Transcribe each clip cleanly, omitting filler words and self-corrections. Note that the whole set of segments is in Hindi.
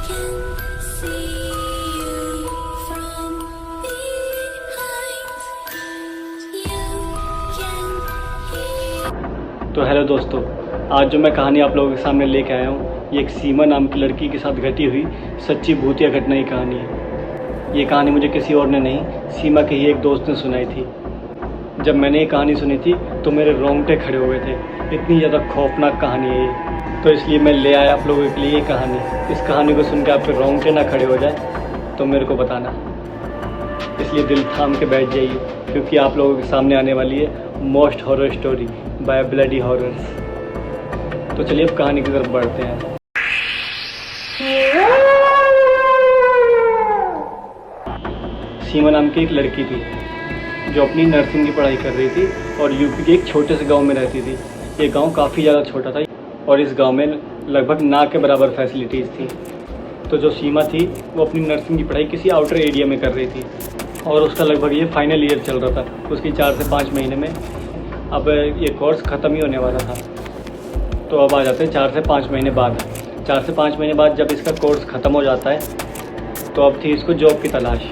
तो हेलो दोस्तों, आज जो मैं कहानी आप लोगों के सामने लेके आया हूँ, ये एक सीमा नाम की लड़की के साथ घटी हुई सच्ची भूतिया घटना की कहानी है। ये कहानी मुझे किसी और ने नहीं, सीमा के ही एक दोस्त ने सुनाई थी। जब मैंने ये कहानी सुनी थी तो मेरे रोंगटे खड़े हुए थे। इतनी ज़्यादा खौफनाक कहानी है ये, तो इसलिए मैं ले आया आप लोगों के लिए ये कहानी। इस कहानी को सुन के आपके रोंगटे ना खड़े हो जाए तो मेरे को बताना, इसलिए दिल थाम के बैठ जाइए, क्योंकि आप लोगों के सामने आने वाली है most horror story by bloody horrors. तो चलिए अब कहानी की तरफ बढ़ते हैं। सीमा नाम की एक लड़की थी जो अपनी नर्सिंग की पढ़ाई कर रही थी और यूपी के एक छोटे से गांव में रहती थी। ये गांव काफ़ी ज़्यादा छोटा था और इस गांव में लगभग ना के बराबर फैसिलिटीज़ थी। तो जो सीमा थी वो अपनी नर्सिंग की पढ़ाई किसी आउटर एरिया में कर रही थी और उसका लगभग ये फाइनल ईयर चल रहा था। उसकी 4 से 5 महीने में अब ये कोर्स ख़त्म ही होने वाला था। तो अब आ जाते हैं 4 से 5 महीने बाद। 4 से 5 महीने बाद जब इसका कोर्स ख़त्म हो जाता है तो अब थी इसको जॉब की तलाश।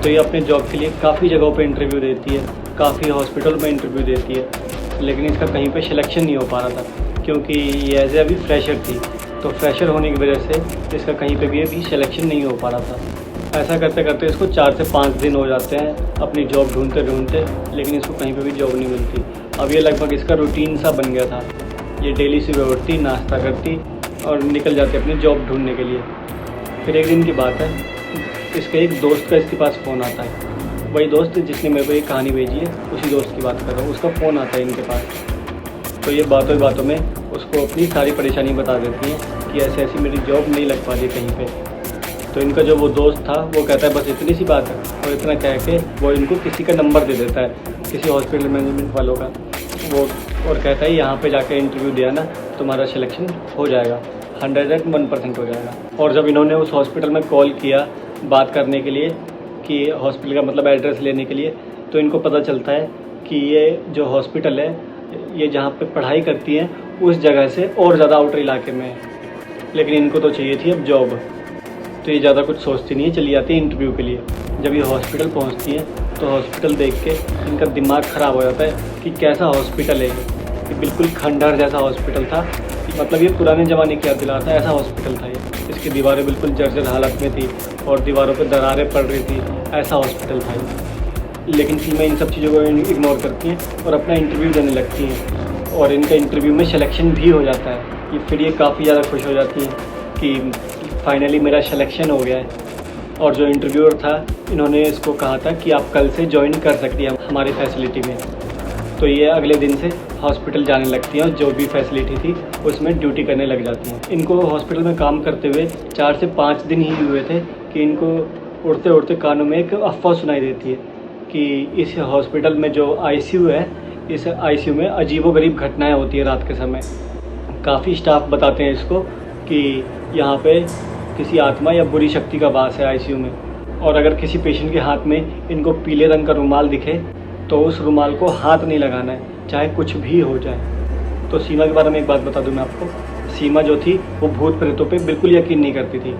तो ये अपने जॉब के लिए काफ़ी जगहों पे इंटरव्यू देती है, काफ़ी हॉस्पिटल में इंटरव्यू देती है, लेकिन इसका कहीं पे सिलेक्शन नहीं हो पा रहा था, क्योंकि ये एज ए अभी फ्रेशर थी। तो फ्रेशर होने की वजह से इसका कहीं पे भी अभी सिलेक्शन नहीं हो पा रहा था। ऐसा करते करते इसको 4 से 5 दिन हो जाते हैं अपनी जॉब ढूंढते ढूंढते, लेकिन इसको कहीं पे भी जॉब नहीं मिलती। अब ये लगभग इसका रूटीन सा बन गया था। ये डेली सुबह उठती, नाश्ता करती और निकल जाती अपनी जॉब ढूंढने के लिए। फिर एक दिन की बात है, इसके एक दोस्त का इसके पास फ़ोन आता है। वही दोस्त जिसने मेरे को ये कहानी भेजी है, उसी दोस्त की बात कर रहा हूँ। उसका फ़ोन आता है इनके पास। तो ये बातों ही बातों में उसको अपनी सारी परेशानी बता देती है कि ऐसे ऐसी मेरी जॉब नहीं लग पा रही कहीं पे। तो इनका जो वो दोस्त था वो कहता है बस इतनी सी बात है, और इतना कह के वो इनको किसी का नंबर दे देता है, किसी हॉस्पिटल मैनेजमेंट वालों का। वो और कहता है यहाँ पे जाके इंटरव्यू दिया ना, तुम्हारा सिलेक्शन हो जाएगा, 101% हो जाएगा। और जब इन्होंने उस हॉस्पिटल में कॉल किया बात करने के लिए, कि हॉस्पिटल का मतलब एड्रेस लेने के लिए, तो इनको पता चलता है कि ये जो हॉस्पिटल है ये जहाँ पे पढ़ाई करती हैं उस जगह से और ज़्यादा आउटर इलाके में है। लेकिन इनको तो चाहिए थी अब जॉब, तो ये ज़्यादा कुछ सोचती नहीं है, चली जाती है इंटरव्यू के लिए। जब ये हॉस्पिटल पहुँचती है तो हॉस्पिटल देख के इनका दिमाग ख़राब हो जाता है कि कैसा हॉस्पिटल है ये। बिल्कुल खंडहर जैसा हॉस्पिटल था, मतलब ये पुराने ज़माने की याद दिलाता है, ऐसा हॉस्पिटल था ये। इसकी दीवारें बिल्कुल जर्जर हालत में थी और दीवारों पर दरारें पड़ रही थी, ऐसा हॉस्पिटल था ये। लेकिन सीमा इन सब चीज़ों को इग्नोर करती हैं और अपना इंटरव्यू देने लगती हैं, और इनका इंटरव्यू में सिलेक्शन भी हो जाता है। फिर ये काफ़ी ज़्यादा खुश हो जाती हैं कि फाइनली मेरा सिलेक्शन हो गया है। और जो इंटरव्यूअर था, इन्होंने इसको कहा था कि आप कल से ज्वाइन कर सकती हैं हमारी फैसिलिटी में। तो ये अगले दिन से हॉस्पिटल जाने लगती हैं और जो भी फैसिलिटी थी उसमें ड्यूटी करने लग जाती हैं। इनको हॉस्पिटल में काम करते हुए 4 से 5 दिन ही हुए थे कि इनको उड़ते उड़ते कानों में एक अफवाह सुनाई देती है कि इस हॉस्पिटल में जो आईसीयू है, इस आईसीयू में अजीबोगरीब घटनाएं होती है रात के समय। काफ़ी स्टाफ बताते हैं इसको कि यहाँ पे किसी आत्मा या बुरी शक्ति का वास है आईसीयू में, और अगर किसी पेशेंट के हाथ में इनको पीले रंग का रुमाल दिखे तो उस रुमाल को हाथ नहीं लगाना है, चाहे कुछ भी हो जाए। तो सीमा के बारे में एक बात बता दूं मैं आपको, सीमा जो थी वो भूत प्रेतों पे बिल्कुल यकीन नहीं करती थी,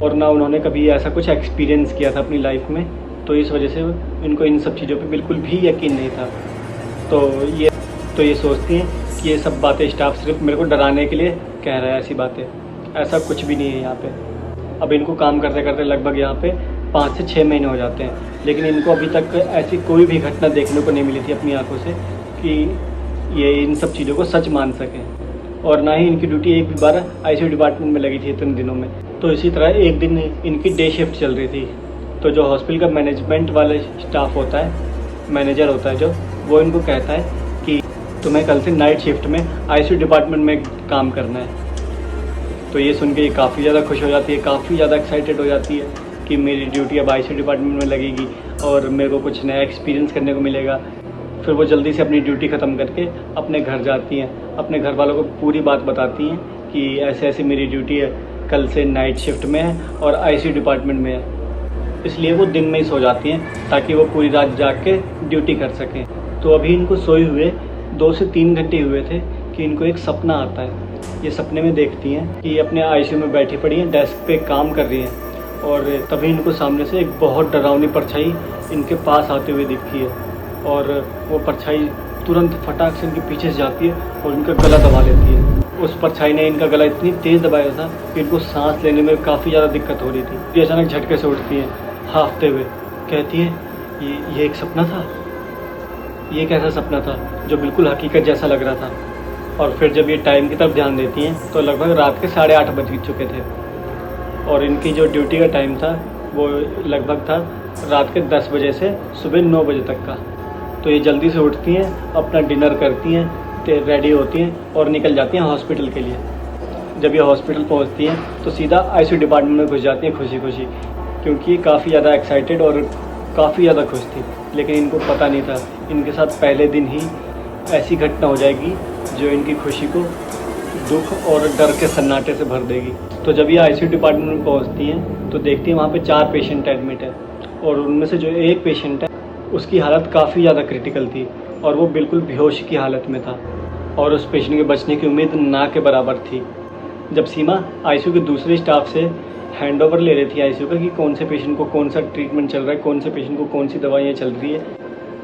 और ना उन्होंने कभी ऐसा कुछ एक्सपीरियंस किया था अपनी लाइफ में। तो इस वजह से इनको इन सब चीज़ों पे बिल्कुल भी यकीन नहीं था। तो ये सोचती हैं कि ये सब बातें स्टाफ सिर्फ मेरे को डराने के लिए कह रहा है, ऐसी बातें, ऐसा कुछ भी नहीं है यहाँ पे। अब इनको काम करते करते लगभग यहाँ पे 5 से 6 महीने हो जाते हैं, लेकिन इनको अभी तक ऐसी कोई भी घटना देखने को नहीं मिली थी अपनी आंखों से कि ये इन सब चीज़ों को सच मान सकें। और ना ही इनकी ड्यूटी एक भी बार आईसीयू डिपार्टमेंट में लगी थी इतने दिनों में। तो इसी तरह एक दिन इनकी डे शिफ्ट चल रही थी। तो जो हॉस्पिटल का मैनेजमेंट वाला स्टाफ होता है, मैनेजर होता है जो, वो इनको कहता है कि तुम्हें कल से नाइट शिफ्ट में आईसीयू डिपार्टमेंट में काम करना है। तो ये सुन के ये काफ़ी ज़्यादा खुश हो जाती है, काफ़ी ज़्यादा एक्साइटेड हो जाती है कि मेरी ड्यूटी अब आईसीयू डिपार्टमेंट में लगेगी और मेरे को कुछ नया एक्सपीरियंस करने को मिलेगा। फिर वो जल्दी से अपनी ड्यूटी ख़त्म करके अपने घर जाती हैं, अपने घर वालों को पूरी बात बताती हैं कि ऐसे ऐसे मेरी ड्यूटी है, कल से नाइट शिफ्ट में है और आईसीयू डिपार्टमेंट में है। इसलिए वो दिन में ही सो जाती हैं ताकि वो पूरी रात जाग के ड्यूटी कर सकें। तो अभी इनको सोए हुए 2 से 3 घंटे हुए थे कि इनको एक सपना आता है। ये सपने में देखती हैं कि अपने आईसीयू में बैठी पड़ी हैं, डेस्क पे काम कर रही हैं और तभी इनको सामने से एक बहुत डरावनी परछाई इनके पास आते हुए दिखती है और वो परछाई तुरंत फटाक से इनके पीछे से जाती है और इनका गला दबा लेती है। उस परछाई ने इनका गला इतनी तेज़ दबाया था कि इनको सांस लेने में काफ़ी ज़्यादा दिक्कत हो रही थी। ये अचानक झटके से उठती है, हाँफते हुए कहती है, ये एक सपना था। ये कैसा सपना था जो बिल्कुल हकीकत जैसा लग रहा था। और फिर जब ये टाइम की तरफ ध्यान देती हैं तो लगभग रात के 8:30 बज चुके थे और इनकी जो ड्यूटी का टाइम था वो लगभग था रात के 10 बजे से सुबह 9 बजे तक का। तो ये जल्दी से उठती हैं, अपना डिनर करती हैं, रेडी होती हैं और निकल जाती हैं हॉस्पिटल के लिए। जब ये हॉस्पिटल पहुंचती हैं तो सीधा आईसीयू डिपार्टमेंट में घुस जाती हैं खुशी खुशी, क्योंकि काफ़ी ज़्यादा एक्साइटेड और काफ़ी ज़्यादा खुश थी। लेकिन इनको पता नहीं था इनके साथ पहले दिन ही ऐसी घटना हो जाएगी जो इनकी खुशी को दुख और डर के सन्नाटे से भर देगी। तो जब ये आईसीयू डिपार्टमेंट में पहुंचती हैं तो देखती हैं वहाँ पे 4 पेशेंट एडमिट है और उनमें से जो एक पेशेंट है उसकी हालत काफ़ी ज़्यादा क्रिटिकल थी और वो बिल्कुल बेहोश की हालत में था और उस पेशेंट के बचने की उम्मीद ना के बराबर थी। जब सीमा आईसीयू के दूसरे स्टाफ से हैंड ओवर ले रही थी आईसीयू का कि कौन से पेशेंट को कौन सा ट्रीटमेंट चल रहा है, कौन से पेशेंट को कौन सी दवाइयाँ चल रही है,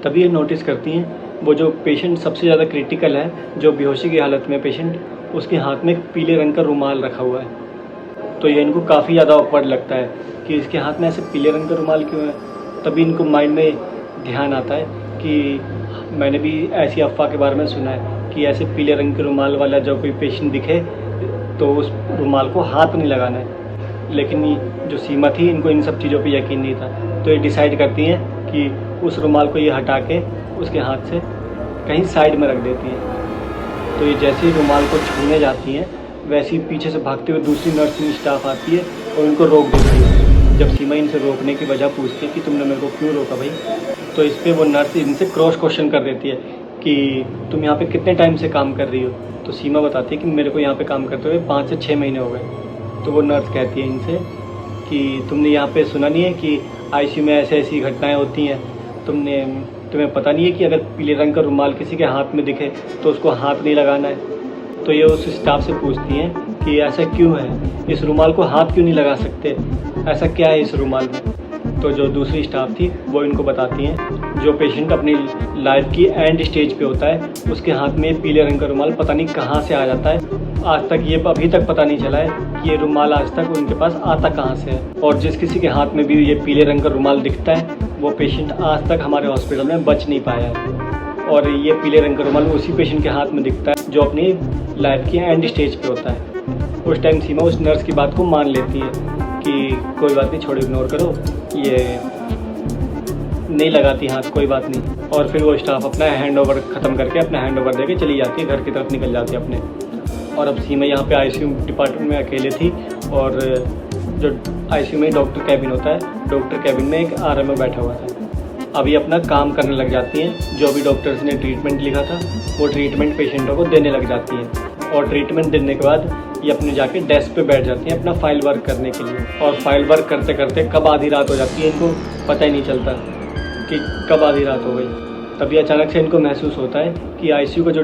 तभी ये नोटिस करती हैं वो जो पेशेंट सबसे ज़्यादा क्रिटिकल है, जो बेहोशी की हालत में पेशेंट, उसके हाथ में एक पीले रंग का रुमाल रखा हुआ है। तो ये इनको काफ़ी ज़्यादा ऑकवर्ड लगता है कि इसके हाथ में ऐसे पीले रंग का रुमाल क्यों है। तभी इनको माइंड में ध्यान आता है कि मैंने भी ऐसी अफवाह के बारे में सुना है कि ऐसे पीले रंग के रुमाल वाला जब कोई पेशेंट दिखे तो उस रुमाल को हाथ नहीं लगाना है। लेकिन जो सीमा थी इनको इन सब चीज़ों पे यकीन नहीं था, तो ये डिसाइड करती हैं कि उस रुमाल को ये हटा के उसके हाथ से कहीं साइड में रख देती हैं। तो ये जैसे ही रुमाल को छूने जाती हैं वैसे ही पीछे से भागते हुए दूसरी नर्सिंग स्टाफ आती है और उनको रोक देती है। जब सीमा इनसे रोकने की वजह पूछती है कि तुमने मेरे को क्यों रोका भाई, तो इस पर वो नर्स इनसे क्रॉस क्वेश्चन कर देती है कि तुम यहाँ पे कितने टाइम से काम कर रही हो। तो सीमा बताती है कि मेरे को यहाँ पे काम करते हुए 5 से 6 महीने हो गए। तो वो नर्स कहती है इनसे कि तुमने यहाँ पे सुना नहीं है कि आईसीयू में ऐसे ऐसी घटनाएं होती हैं, तुम्हें पता नहीं है कि अगर पीले रंग का रुमाल किसी के हाथ में दिखे तो उसको हाथ नहीं लगाना है। तो ये उस स्टाफ से पूछती हैं कि ऐसा क्यों है, इस रुमाल को हाथ क्यों नहीं लगा सकते, ऐसा क्या है इस रुमाल में। तो जो दूसरी स्टाफ थी वो इनको बताती हैं जो पेशेंट अपनी लाइफ की एंड स्टेज पे होता है उसके हाथ में पीले रंग का रुमाल पता नहीं कहाँ से आ जाता है। आज तक ये अभी तक पता नहीं चला है कि ये रुमाल आज तक उनके पास आता कहाँ से है। और जिस किसी के हाथ में भी ये पीले रंग का रुमाल दिखता है वो पेशेंट आज तक हमारे हॉस्पिटल में बच नहीं पाया है। और ये पीले रंग का रुमाल उसी पेशेंट के हाथ में दिखता है जो अपनी लाइफ की एंड स्टेज पे होता है। उस टाइम सीमा उस नर्स की बात को मान लेती है कि कोई बात नहीं, छोड़ो, इग्नोर करो, ये नहीं लगाती हाथ, कोई बात नहीं। और फिर वो स्टाफ अपना हैंड ओवर ख़त्म करके अपना हैंड ओवर देके चली जाती है, घर की तरफ निकल जाती है अपने। और अब सीमा यहाँ पे आईसीयू डिपार्टमेंट में अकेले थी और जो आईसीयू में डॉक्टर कैबिन होता है, डॉक्टर कैबिन में एक आरएमओ बैठा हुआ था। अभी अपना काम करने लग जाती हैं, जो भी डॉक्टर्स ने ट्रीटमेंट लिखा था वो ट्रीटमेंट पेशेंटों को देने लग जाती हैं। और ट्रीटमेंट देने के बाद ये अपने जाके डेस्क पे बैठ जाती हैं अपना फाइल वर्क करने के लिए। और फाइल वर्क करते करते कब आधी रात हो जाती है इनको पता ही नहीं चलता कि कब आधी रात हो गई। तभी अचानक से इनको महसूस होता है कि आईसीयू का जो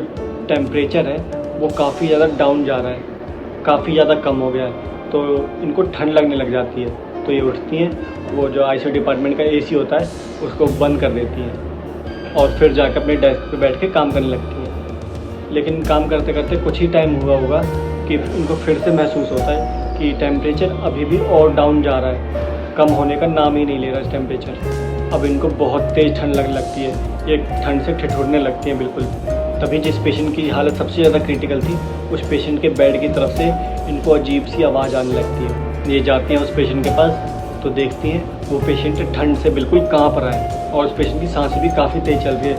टेम्परेचर है वो काफ़ी ज़्यादा डाउन जा रहा है, काफ़ी ज़्यादा कम हो गया है। तो इनको ठंड लगने लग जाती है। तो ये उठती हैं, वो जो आईसीयू डिपार्टमेंट का एसी होता है उसको बंद कर देती हैं और फिर जाकर अपने डेस्क पे बैठ के काम करने लगती हैं। लेकिन काम करते करते कुछ ही टाइम हुआ होगा कि इनको फिर से महसूस होता है कि टेम्परेचर अभी भी और डाउन जा रहा है, कम होने का नाम ही नहीं ले रहा टेम्परेचर। अब इनको बहुत तेज़ ठंड लगने लगती है, ये ठंड से ठिठुरने लगती हैं बिल्कुल। तभी जिस पेशेंट की हालत सबसे ज़्यादा क्रिटिकल थी उस पेशेंट के बेड की तरफ से इनको अजीब सी आवाज़ आने लगती है। ये जाती हैं उस पेशेंट के पास तो देखती हैं वो पेशेंट ठंड से बिल्कुल काँप रहा है और उस पेशेंट की सांसें भी काफ़ी तेज़ चल रही है।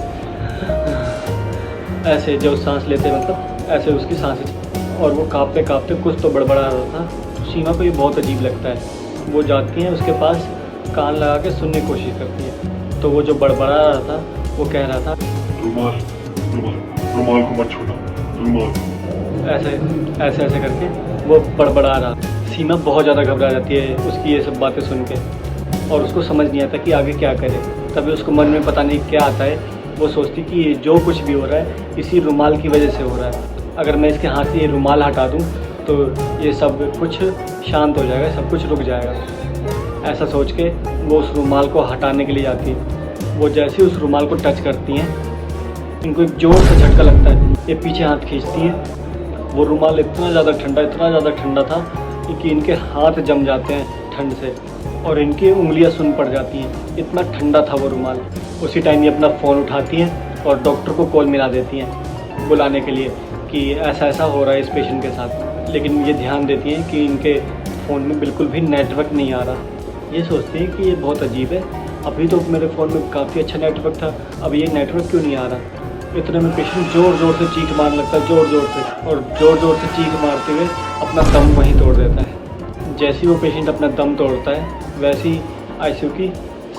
ऐसे जो सांस लेते मतलब ऐसे उसकी सांसें, और वो काँपते काँपते कुछ तो बड़बड़ा रहा था। सीमा को ये बहुत अजीब लगता है। वो जाती हैं उसके पास, कान लगा के सुनने की कोशिश करती है। तो वो जो बड़बड़ा रहा था वो कह रहा था रुमाल को मत छूना, रुमाल। ऐसे करके वो बड़बड़ा रहा। सीमा बहुत ज़्यादा घबरा जाती है उसकी ये सब बातें सुन के और उसको समझ नहीं आता कि आगे क्या करे। तभी उसको मन में पता नहीं क्या आता है, वो सोचती कि जो कुछ भी हो रहा है इसी रुमाल की वजह से हो रहा है। अगर मैं इसके हाथ से ये रुमाल हटा दूँ तो ये सब कुछ शांत हो जाएगा, सब कुछ रुक जाएगा। ऐसा सोच के वो उस रुमाल को हटाने के लिए जाती है। वो जैसे ही उस रुमाल को टच करती हैं, इनको एक ज़ोर से झटका लगता है। ये पीछे हाथ खींचती हैं। वो रुमाल इतना ज़्यादा ठंडा था कि इनके हाथ जम जाते हैं ठंड से और इनकी उंगलियां सुन पड़ जाती हैं। इतना ठंडा था वो रुमाल। उसी टाइम ये अपना फ़ोन उठाती हैं और डॉक्टर को कॉल मिला देती हैं बुलाने के लिए कि ऐसा ऐसा हो रहा है इस पेशेंट के साथ। लेकिन ये ध्यान देती हैं कि इनके फ़ोन में बिल्कुल भी नेटवर्क नहीं आ रहा। ये सोचती हैं कि ये बहुत अजीब है, अभी तो मेरे फ़ोन में काफ़ी अच्छा नेटवर्क था, अब ये नेटवर्क क्यों नहीं आ रहा। इतने में पेशेंट ज़ोर ज़ोर से चीख मारने लगता है, ज़ोर ज़ोर से चीख मारते हुए अपना दम वहीं तोड़ देता है। जैसे ही वो पेशेंट अपना दम तोड़ता है वैसे ही आईसीयू की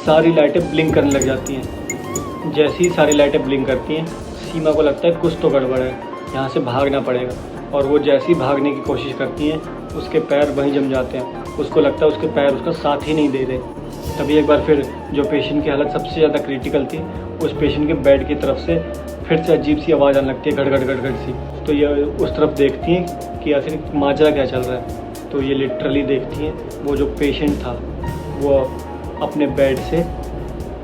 सारी लाइटें ब्लिंक करने लग जाती हैं। जैसे ही सारी लाइटें ब्लिंक करती हैं, सीमा को लगता है कुछ तो गड़बड़ है, यहाँ से भागना पड़ेगा। और वो जैसे ही भागने की कोशिश करती हैं, उसके पैर वहीं जम जाते हैं। उसको लगता है उसके पैर उसका साथ ही नहीं दे रहे। तभी एक बार फिर जो पेशेंट की हालत सबसे ज़्यादा क्रिटिकल थी, उस पेशेंट के बेड की तरफ से फिर से अजीब सी आवाज़ आने लगती है, गड़गड़ सी। तो ये उस तरफ देखती हैं कि आखिर माजरा क्या चल रहा है। तो ये लिटरली देखती हैं वो जो पेशेंट था वो अपने बेड से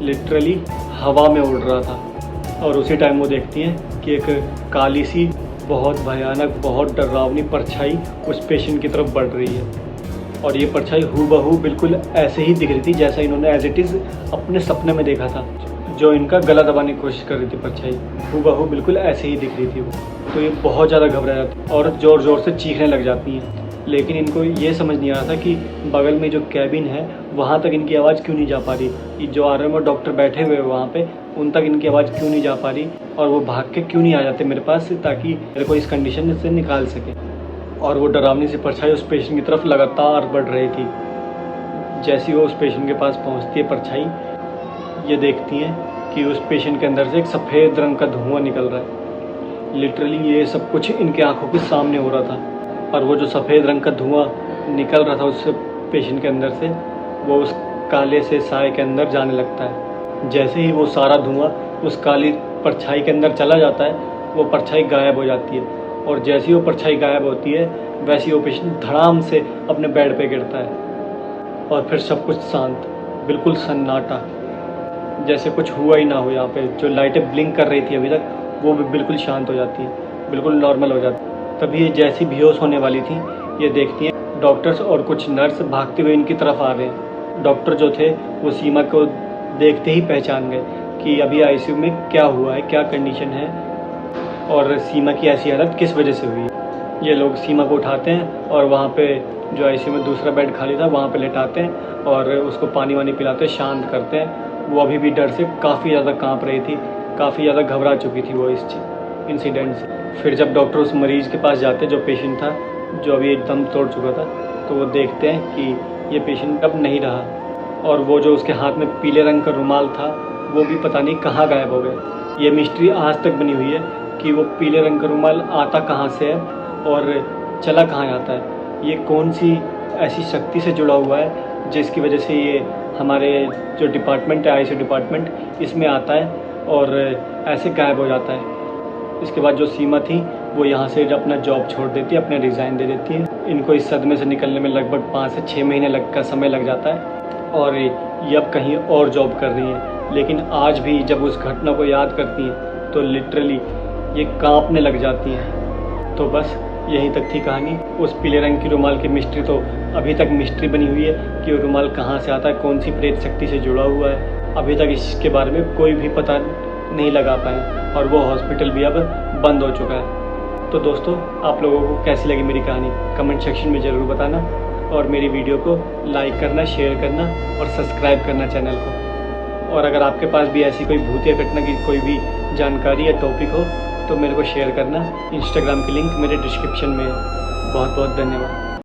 लिटरली हवा में उड़ रहा था। और उसी टाइम वो देखती हैं कि एक काली सी बहुत भयानक, बहुत डरावनी परछाई उस पेशेंट की तरफ बढ़ रही है। और ये परछाई हूबहू बिल्कुल ऐसे ही दिख रही थी जैसा इन्होंने एज इट इज़ अपने सपने में देखा था। जो इनका गला दबाने की कोशिश कर रही थी परछाई, हूबहू बिल्कुल ऐसे ही दिख रही थी वो। तो ये बहुत ज़्यादा घबरा जाती और ज़ोर ज़ोर से चीखने लग जाती हैं। लेकिन इनको ये समझ नहीं आ रहा था कि बगल में जो कैबिन है वहाँ तक इनकी आवाज़ क्यों नहीं जा पा रही। जो आरएमओ डॉक्टर बैठे हुए वहाँ पे, उन तक इनकी आवाज़ क्यों नहीं जा पा रही और वो भाग के क्यों नहीं आ जाते मेरे पास ताकि मेरे को इस कंडीशन से निकाल सके। और वो डरावनी सी परछाई उस पेशेंट की तरफ लगातार बढ़ रही थी। जैसे ही वो उस पेशेंट के पास पहुँचती है परछाई, ये देखती हैं कि उस पेशेंट के अंदर से एक सफ़ेद रंग का धुआं निकल रहा है। लिटरली ये सब कुछ इनके आंखों के सामने हो रहा था। और वो जो सफ़ेद रंग का धुआं निकल रहा था उस पेशेंट के अंदर से, वो उस काले से साए के अंदर जाने लगता है। जैसे ही वो सारा धुआं उस काली परछाई के अंदर चला जाता है, वो परछाई गायब हो जाती है। और जैसे ही वो परछाई गायब होती है, वैसे ही वो पेशेंट धड़ाम से अपने बेड पे गिरता है। और फिर सब कुछ शांत, बिल्कुल सन्नाटा, जैसे कुछ हुआ ही ना हो। यहाँ पे जो लाइटें ब्लिंक कर रही थी अभी तक, वो भी बिल्कुल शांत हो जाती है, बिल्कुल नॉर्मल हो जाती है। तभी ये जैसी बेहोश होने वाली थी, ये देखती हैं डॉक्टर्स और कुछ नर्स भागते हुए इनकी तरफ आ रहे हैं। डॉक्टर जो थे वो सीमा को देखते ही पहचान गए कि अभी आईसीयू में क्या हुआ है, क्या कंडीशन है और सीमा की ऐसी हालत किस वजह से हुई है। ये लोग सीमा को उठाते हैं और वहाँ पे जो आईसीयू में दूसरा बेड खाली था वहाँ पे लेटाते हैं और उसको पानी वानी पिलाते हैं, शांत करते हैं। वो अभी भी डर से काफ़ी ज़्यादा कांप रही थी, काफ़ी ज़्यादा घबरा चुकी थी वो इस इंसिडेंट से। फिर जब डॉक्टर उस मरीज़ के पास जाते जो पेशेंट था, जो अभी एकदम तोड़ चुका था, तो वो देखते हैं कि ये पेशेंट अब नहीं रहा और वो जो उसके हाथ में पीले रंग का रुमाल था वो भी पता नहीं कहाँ गायब हो गया। ये मिस्ट्री आज तक बनी हुई है कि वो पीले रंग का रुमाल आता कहाँ से है और चला कहाँ जाता है। ये कौन सी ऐसी शक्ति से जुड़ा हुआ है जिसकी वजह से ये हमारे जो डिपार्टमेंट है, आईसीयू डिपार्टमेंट, इसमें आता है और ऐसे गायब हो जाता है। इसके बाद जो सीमा थी वो यहाँ से अपना जॉब छोड़ देती है, अपने रिज़ाइन दे देती है। इनको इस सदमे से निकलने में लगभग 5 से 6 महीने का समय लग जाता है और ये अब कहीं और जॉब कर रही हैं। लेकिन आज भी जब उस घटना को याद करती हैं तो लिटरली ये कांपने लग जाती हैं। तो बस यहीं तक थी कहानी। उस पीले रंग की रुमाल की मिस्ट्री तो अभी तक मिस्ट्री बनी हुई है कि वो रुमाल कहाँ से आता है, कौन सी प्रेत शक्ति से जुड़ा हुआ है। अभी तक इसके बारे में कोई भी पता नहीं लगा पाए और वो हॉस्पिटल भी अब बंद हो चुका है। तो दोस्तों, आप लोगों को कैसी लगी मेरी कहानी कमेंट सेक्शन में ज़रूर बताना और मेरी वीडियो को लाइक करना, शेयर करना और सब्सक्राइब करना चैनल को। और अगर आपके पास भी ऐसी कोई भूतिया घटना की कोई भी जानकारी या टॉपिक हो तो मेरे को शेयर करना। इंस्टाग्राम की लिंक मेरे डिस्क्रिप्शन में है। बहुत बहुत धन्यवाद।